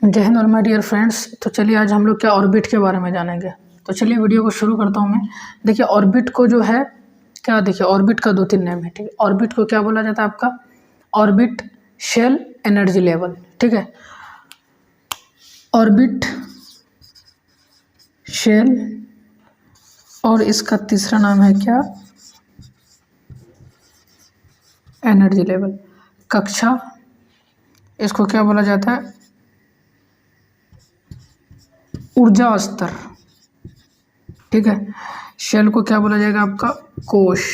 जय हिंद और my dear friends. तो चलिए आज हम लोग क्या ऑर्बिट के बारे में जानेंगे। तो चलिए वीडियो को शुरू करता हूँ मैं। देखिए ऑर्बिट को जो है क्या, देखिए ऑर्बिट का 2-3 नेम है, ठीक है। ऑर्बिट को क्या बोला जाता है आपका, ऑर्बिट, शेल, एनर्जी लेवल, ठीक है। ऑर्बिट, शेल और इसका तीसरा नाम है क्या, एनर्जी लेवल। कक्षा, इसको क्या बोला जाता है, ऊर्जा स्तर, ठीक है। शेल को क्या बोला जाएगा आपका, कोश,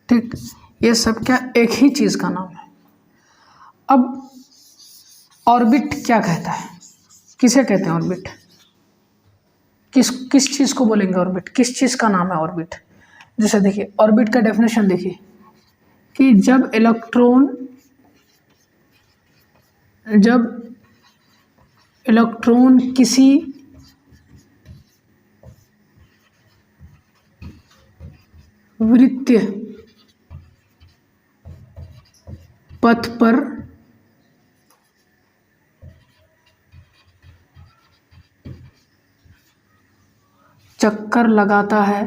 ठीक। ये सब क्या एक ही चीज का नाम है। अब ऑर्बिट क्या कहता है, किसे कहते हैं ऑर्बिट, किस चीज को बोलेंगे ऑर्बिट, किस चीज का नाम है ऑर्बिट। जैसे देखिए ऑर्बिट का डेफिनेशन देखिए कि जब इलेक्ट्रॉन किसी वृत्तीय पथ पर चक्कर लगाता है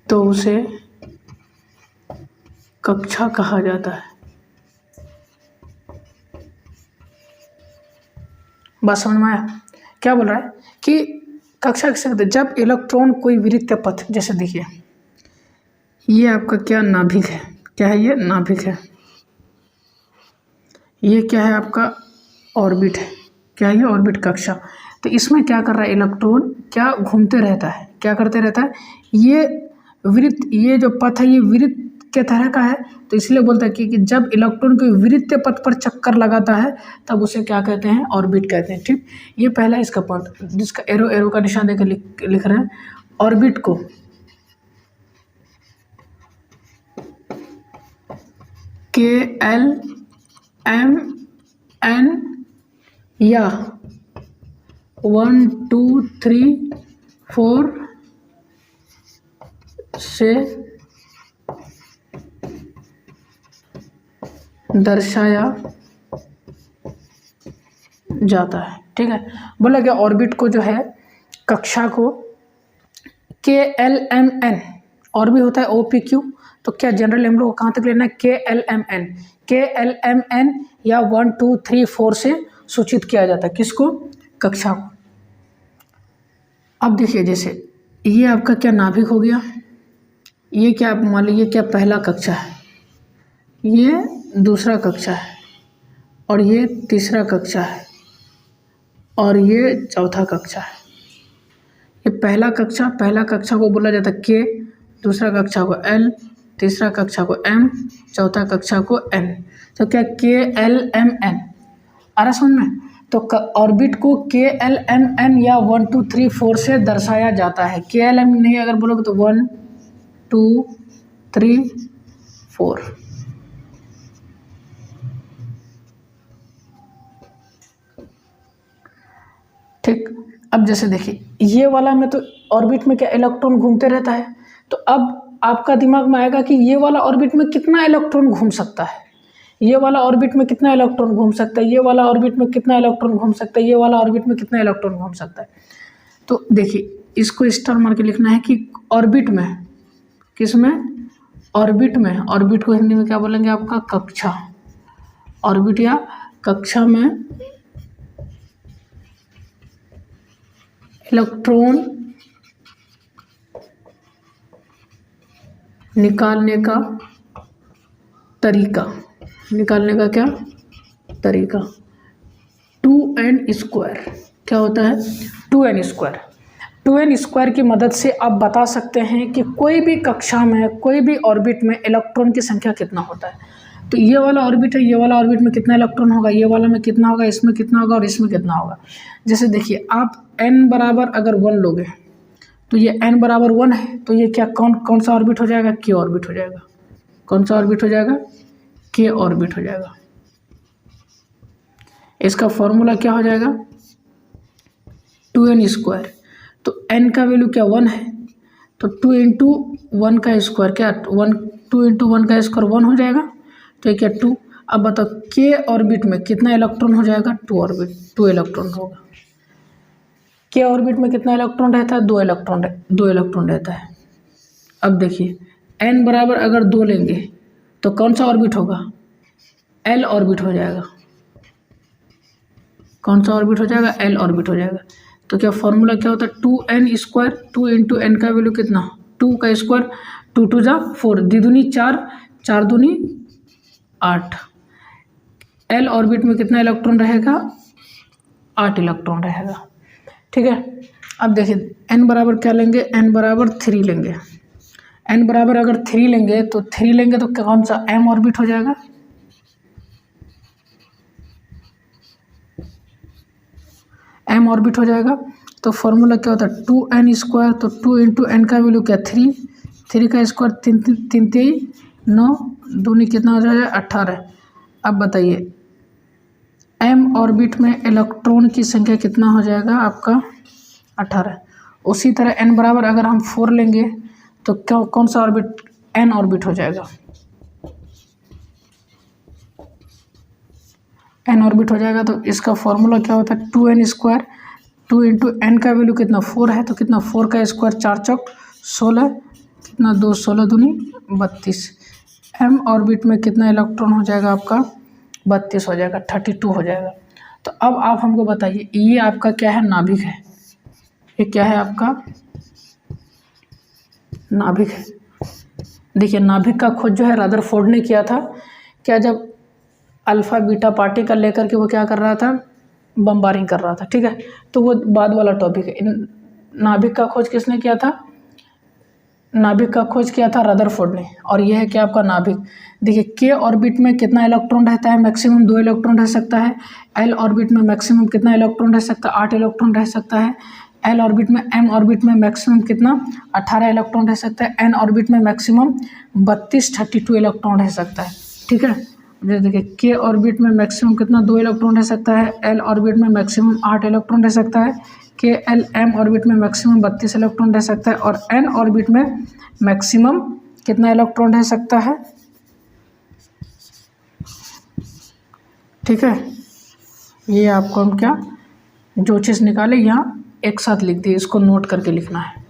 तो उसे कक्षा कहा जाता है। बात समझ में आया क्या बोल रहा है कि कक्षा किसे कहते हैं, जब इलेक्ट्रॉन कोई वृत्तीय पथ, जैसे देखिए ये आपका क्या नाभिक है, क्या है ये नाभिक है, ये क्या है आपका ऑर्बिट है, क्या है ये ऑर्बिट कक्षा। तो इसमें क्या कर रहा है इलेक्ट्रॉन, क्या घूमते रहता है, क्या करते रहता है, ये वृत्त, ये जो पथ है ये वृत्त के तरह का है। तो इसलिए बोलता है कि जब इलेक्ट्रॉन कोई वृत्तीय पथ पर चक्कर लगाता है तब उसे क्या कहते हैं, ऑर्बिट कहते हैं, ठीक। ये पहला इसका पॉइंट, जिसका एरो का निशान देकर लिख रहे हैं। ऑर्बिट को KLMN या 1 2 3 4 से दर्शाया जाता है, ठीक है। बोला गया ऑर्बिट को जो है कक्षा को KLMN, और भी होता है OPQ, तो क्या जनरल हम लोग को कहाँ तक लेना है, KLMN या 1 2 3 4 से सूचित किया जाता है, किसको, कक्षा को। अब देखिए जैसे ये आपका क्या नाभिक हो गया, ये क्या मान लीजिए क्या पहला कक्षा है, ये दूसरा कक्षा है, और ये तीसरा कक्षा है, और ये चौथा कक्षा है। ये पहला कक्षा को बोला जाता है K, दूसरा कक्षा को L, तीसरा कक्षा को M, चौथा कक्षा को N। तो क्या KLMN आ रहा समझ में। तो ऑर्बिट को KLMN या 1 2 3 4 से दर्शाया जाता है। KLM नहीं अगर बोलोगे तो 1 2 3 4, ठीक। अब जैसे देखिए ये वाला में तो ऑर्बिट में क्या इलेक्ट्रॉन घूमते रहता है, तो अब आपका दिमाग में आएगा कि ये वाला ऑर्बिट में कितना इलेक्ट्रॉन घूम सकता है, ये वाला ऑर्बिट में कितना इलेक्ट्रॉन घूम सकता है, ये वाला ऑर्बिट में कितना इलेक्ट्रॉन घूम सकता है, ये वाला ऑर्बिट में कितना इलेक्ट्रॉन घूम सकता है। तो देखिए इसको स्टार मार के लिखना है कि ऑर्बिट में, किसमें, ऑर्बिट में, ऑर्बिट को हिंदी में क्या बोलेंगे आपका, कक्षा। ऑर्बिट या कक्षा में इलेक्ट्रॉन निकालने का तरीका, निकालने का क्या तरीका, 2n², क्या होता है 2n²। 2n² की मदद से आप बता सकते हैं कि कोई भी कक्षा में, कोई भी ऑर्बिट में इलेक्ट्रॉन की संख्या कितना होता है। तो ये वाला ऑर्बिट है, ये वाला ऑर्बिट में कितना इलेक्ट्रॉन होगा, ये वाला में कितना होगा, इसमें कितना होगा और इसमें कितना होगा। जैसे देखिए आप n बराबर अगर 1 लोगे तो ये n बराबर 1 है, तो ये क्या कौन सा ऑर्बिट हो जाएगा, K ऑर्बिट हो जाएगा। कौन सा ऑर्बिट हो जाएगा, K ऑर्बिट हो जाएगा। इसका फॉर्मूला क्या हो जाएगा, 2n²। तो n का वैल्यू क्या 1 है, तो 2 × 1 का स्क्वायर क्या 1 2 इंटू 1 का स्क्वायर 1 हो जाएगा, तो ये क्या 2। अब बताओ के ऑर्बिट में कितना इलेक्ट्रॉन हो जाएगा, 2 इलेक्ट्रॉन होगा। के ऑर्बिट में कितना इलेक्ट्रॉन रहता है, 2 इलेक्ट्रॉन रहता है। अब देखिए n बराबर अगर 2 लेंगे तो कौन सा ऑर्बिट होगा, l ऑर्बिट हो जाएगा। कौन सा ऑर्बिट हो जाएगा, l ऑर्बिट हो जाएगा। तो क्या फॉर्मूला क्या होता है, 2n स्क्वायर, 2 इंटू एन का वैल्यू कितना, 2 का स्क्वायर, 2 2 जा 4, द्विगुनी 4, 4 दूनी 8। l ऑर्बिट में कितना इलेक्ट्रॉन रहेगा, 8 इलेक्ट्रॉन रहेगा। ठीक है। अब देखिए n बराबर क्या लेंगे, n बराबर 3 लेंगे। n बराबर अगर 3 लेंगे तो 3 लेंगे तो कौन सा m ऑर्बिट हो जाएगा, m ऑर्बिट हो जाएगा। तो फॉर्मूला क्या होता है, 2n स्क्वायर, तो 2 इंटू एन का वैल्यू क्या 3, 3 का स्क्वायर 3 3 9, दूनी कितना हो जाएगा 18। अब बताइए m ऑर्बिट में इलेक्ट्रॉन की संख्या कितना हो जाएगा आपका 18। उसी तरह n बराबर अगर हम 4 लेंगे तो क्या कौन सा ऑर्बिट, n ऑर्बिट हो जाएगा, n ऑर्बिट हो जाएगा। तो इसका फॉर्मूला क्या होता है, 2n स्क्वायर, 2 इंटू एन का वैल्यू कितना 4 है, तो कितना 4 का स्क्वायर 4 चौक 16, कितना 2 16 दूनी 32। m ऑर्बिट में कितना इलेक्ट्रॉन हो जाएगा आपका, 32 हो जाएगा, 32 हो जाएगा। तो अब आप हमको बताइए ये आपका क्या है, नाभिक है। ये क्या है आपका, नाभिक है। देखिए नाभिक का खोज जो है रदरफोर्ड ने किया था। क्या, जब अल्फ़ा बीटा पार्टिकल लेकर के वो क्या कर रहा था, बम्बारिंग कर रहा था। ठीक है, तो वो बाद वाला टॉपिक है। नाभिक का खोज किसने किया था, नाभिक का खोज किया था रदरफोर्ड ने। और यह है क्या आपका नाभिक। देखिए के ऑर्बिट में कितना इलेक्ट्रॉन रहता है, मैक्सिमम 2 इलेक्ट्रॉन रह सकता है। एल ऑर्बिट में मैक्सिमम कितना इलेक्ट्रॉन रह सकता है, 8 इलेक्ट्रॉन रह सकता है। एल ऑर्बिट में, एम ऑर्बिट में मैक्सिमम कितना 18 इलेक्ट्रॉन रह सकता है। एन ऑर्बिट में मैक्सिमम 32 इलेक्ट्रॉन रह सकता है। ठीक है, देखिए के ऑर्बिट में मैक्सिमम कितना 2 इलेक्ट्रॉन रह सकता है। एल ऑर्बिट में मैक्सिमम 8 इलेक्ट्रॉन रह सकता है। के एल एम ऑर्बिट में मैक्सिमम 32 इलेक्ट्रॉन रह सकता है। और एन ऑर्बिट में मैक्सिमम कितना इलेक्ट्रॉन रह सकता है। ठीक है, ये आपको हम क्या जो चीज़ निकाले यहाँ एक साथ लिख दिए, इसको नोट करके लिखना है।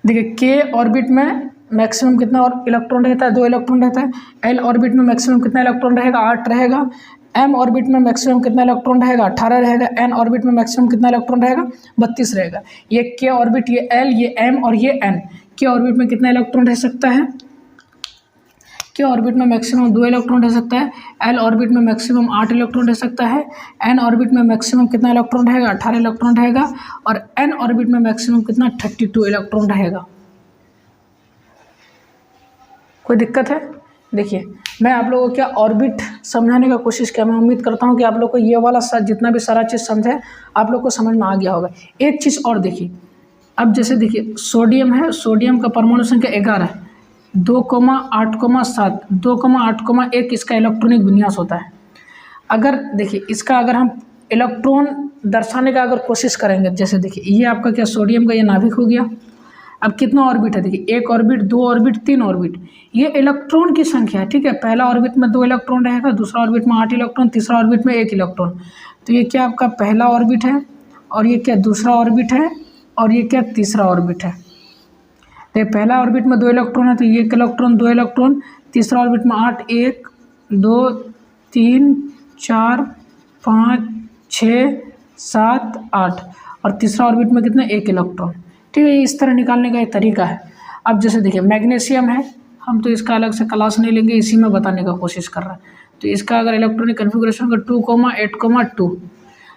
देखिए के ऑर्बिट में मैक्सिमम कितना और इलेक्ट्रॉन रहता है, 2 इलेक्ट्रॉन रहता है। एल ऑर्बिट में मैक्सिमम कितना इलेक्ट्रॉन रहेगा, 8 रहेगा। एम ऑर्बिट में मैक्सिमम कितना इलेक्ट्रॉन रहेगा, 18 रहेगा। एन ऑर्बिट में मैक्सिमम कितना इलेक्ट्रॉन रहेगा, 32 रहेगा। ये के ऑर्बिट, ये एल, ये एम और ये एन, के ऑर्बिट में कितना इलेक्ट्रॉन रह सकता है, के ऑर्बिट में मैक्सिमम 2 इलेक्ट्रॉन रह सकता है। एल ऑर्बिट में मैक्सिमम 8 इलेक्ट्रॉन रह सकता है। एन ऑर्बिट में मैक्सिमम कितना इलेक्ट्रॉन रहेगा, 18 इलेक्ट्रॉन रहेगा। और एन ऑर्बिट में मैक्सिमम कितना 32 इलेक्ट्रॉन रहेगा। कोई दिक्कत है। देखिए मैं आप लोगों को क्या ऑर्बिट समझाने का कोशिश किया। मैं उम्मीद करता हूँ कि आप लोग को ये वाला जितना भी सारा चीज़ समझे आप लोग को समझ में आ गया होगा। एक चीज़ और देखिए, अब जैसे देखिए सोडियम है, सोडियम का परमाणु संख्या 11 है, 2,8,7, 2,8,1 इसका इलेक्ट्रॉनिक विन्यास होता है। अगर देखिए इसका अगर हम इलेक्ट्रॉन दर्शाने का अगर कोशिश करेंगे, जैसे देखिए ये आपका क्या सोडियम का ये नाभिक हो गया। अब कितना ऑर्बिट है, देखिए 1 ऑर्बिट, 2 ऑर्बिट, 3 ऑर्बिट, ये इलेक्ट्रॉन की संख्या है। ठीक है, पहला ऑर्बिट में 2 इलेक्ट्रॉन रहेगा, दूसरा ऑर्बिट में 8 इलेक्ट्रॉन, तीसरा ऑर्बिट में 1 इलेक्ट्रॉन। तो ये क्या आपका पहला ऑर्बिट है, और ये क्या दूसरा ऑर्बिट है, और ये क्या तीसरा ऑर्बिट है। तो पहला ऑर्बिट में 2 इलेक्ट्रॉन है, तो ये 1 इलेक्ट्रॉन, 2 इलेक्ट्रॉन। तीसरा ऑर्बिट में 8, 1 2 3 4 5 6 7 8, और तीसरा ऑर्बिट में कितना 1 इलेक्ट्रॉन। ठीक है, इस तरह निकालने का एक तरीका है। अब जैसे देखिए मैग्नीशियम है, हम तो इसका अलग से क्लास नहीं लेंगे, इसी में बताने का कोशिश कर रहा है। तो इसका अगर इलेक्ट्रॉनिक कन्फिग्रेशन का 2,8,2।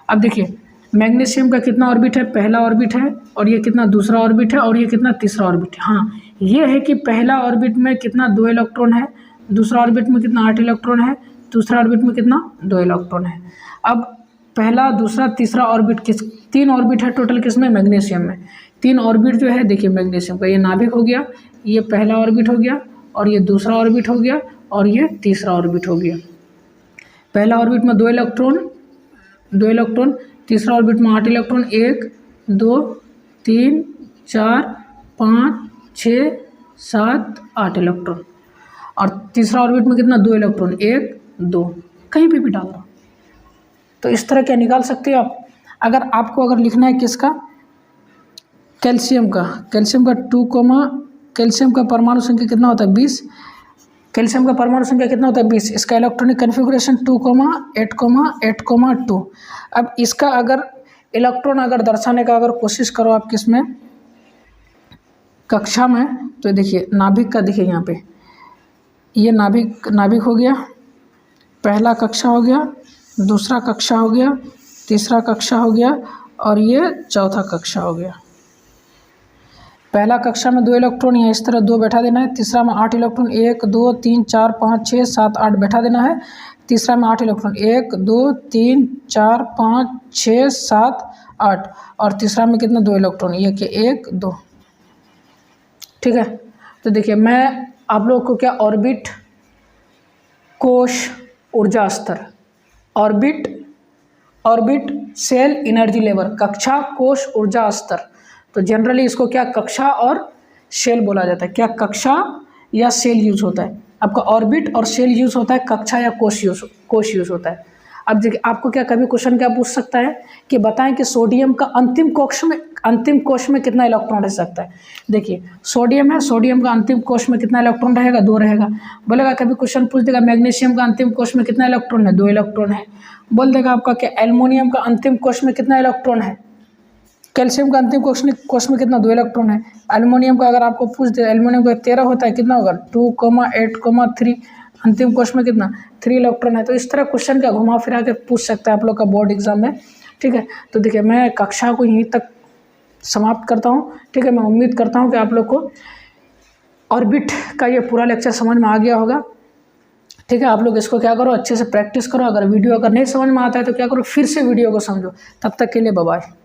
अब देखिए मैग्नीशियम का कितना ऑर्बिट है, पहला ऑर्बिट है, और ये कितना दूसरा ऑर्बिट है, और ये कितना तीसरा ऑर्बिट है। हाँ ये है कि पहला ऑर्बिट में कितना 2 इलेक्ट्रॉन है, दूसरा ऑर्बिट में कितना 8 इलेक्ट्रॉन है, दूसरा ऑर्बिट में कितना 2 इलेक्ट्रॉन है। अब पहला दूसरा तीसरा ऑर्बिट किस, 3 ऑर्बिट है टोटल किसमें, मैग्नीशियम में। 3 ऑर्बिट जो है देखिए मैग्नीशियम का, ये नाभिक हो गया, ये पहला ऑर्बिट हो गया, और ये दूसरा ऑर्बिट हो गया, और ये तीसरा ऑर्बिट हो गया। पहला ऑर्बिट में 2 इलेक्ट्रॉन, तीसरा ऑर्बिट में 8 इलेक्ट्रॉन, 1 2 3 4 5 6 7 8 इलेक्ट्रॉन। और तीसरा ऑर्बिट में कितना, 2 इलेक्ट्रॉन, 1 2, कहीं पे भी डाल दो। तो इस तरह क्या निकाल सकते हो आप। अगर आपको अगर लिखना है किसका, कैल्शियम का 2, कैल्शियम का परमाणु संख्या कितना होता है 20, कैल्शियम का परमाणु संख्या कितना होता है 20, इसका इलेक्ट्रॉनिक कन्फिग्रेशन 2, 8, 8, 2। अब इसका अगर इलेक्ट्रॉन अगर दर्शाने का अगर कोशिश करो आप किसमें, कक्षा में, तो देखिए नाभिक का, देखिए यहाँ पे ये नाभिक हो गया, पहला कक्षा हो गया, दूसरा कक्षा हो गया, तीसरा कक्षा हो गया और ये चौथा कक्षा हो गया। पहला कक्षा में 2 इलेक्ट्रॉन यहाँ इस तरह 2 बैठा देना है, तीसरा में 8 इलेक्ट्रॉन 1 2 3 4 5 6 7 8 बैठा देना है, तीसरा में 8 इलेक्ट्रॉन 1 2 3 4 5 6 7 8 और तीसरा में कितना 2 इलेक्ट्रॉन, ये कि 1 2। ठीक है, तो देखिए मैं आप लोग को क्या ऑर्बिट, कोश, ऊर्जा स्तर, ऑर्बिट सेल एनर्जी लेवल, कक्षा, कोश, ऊर्जा स्तर। तो जनरली इसको क्या कक्षा और सेल बोला जाता है। क्या कक्षा या सेल यूज होता है, आपका ऑर्बिट और सेल यूज होता है, कक्षा या कोश यूज होता है। अब देखिए आपको क्या कभी क्वेश्चन क्या पूछ सकता है कि बताएं कि सोडियम का अंतिम कोश में कितना इलेक्ट्रॉन रह सकता है। देखिए सोडियम है, सोडियम का अंतिम कोश में कितना इलेक्ट्रॉन रहेगा, 2 रहेगा। बोलेगा कभी क्वेश्चन पूछ देगा मैग्नीशियम का अंतिम कोश में कितना इलेक्ट्रॉन है, 2 इलेक्ट्रॉन है। बोल देगा आपका क्या एल्युमिनियम का अंतिम कोश में कितना इलेक्ट्रॉन है, कैल्शियम का अंतिम कोश में कितना, 2 इलेक्ट्रॉन है। एल्युमिनियम का अगर आपको पूछ दे, एल्युमिनियम का 13 होता है, कितना होगा 2, 8, 3, अंतिम कोश में कितना 3 इलेक्ट्रॉन है। तो इस तरह क्वेश्चन का घुमा फिरा के पूछ सकता है आप लोग का बोर्ड एग्जाम में। ठीक है, तो देखिए मैं कक्षा को यहीं तक समाप्त करता हूँ। ठीक है, मैं उम्मीद करता हूँ कि आप लोग को ऑर्बिट का ये पूरा लेक्चर समझ में आ गया होगा। ठीक है, आप लोग इसको क्या करो, अच्छे से प्रैक्टिस करो। अगर वीडियो अगर नहीं समझ में आता है तो क्या करो, फिर से वीडियो को समझो। तब तक के लिए बाय बाय।